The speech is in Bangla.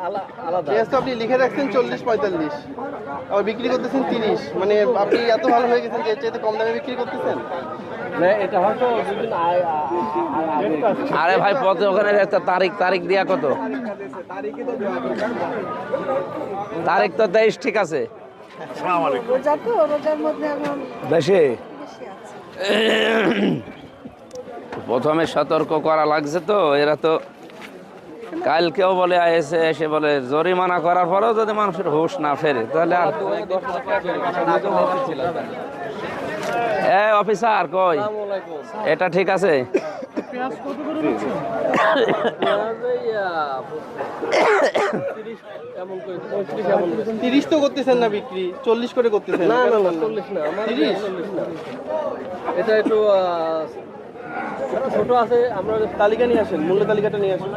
আলাদা। পেঁয়াজ তো আপনি লিখে রাখছেন 40-45, আবার বিক্রি করতেছেন 30, মানে আপনি এত ভালো হয়ে গেছেন যে এর চাইতে কম দামে বিক্রি করতেছেন। না এটা হয়তো দুদিন আরে ভাই পথে ওখানে একটা তারিখ দিয়া কত তারিখ তো 23 ঠিক আছে বেশি প্রথমে সতর্ক করা লাগছে তো এরা তো কালকেও বলে এসে বলে জরিমানা করার পরেও যদি মানুষের হুঁশ না ফেরে তাহলে আর অফিসার কই এটা ঠিক আছে 30 তো করতেছেন না বিক্রি, 40 করে করতেছেন। না 40 না, 30 এটা একটু ছোট আছে। আমরা তালিকা নিয়ে আসেন, মূল্য তালিকাটা নিয়ে আসেন।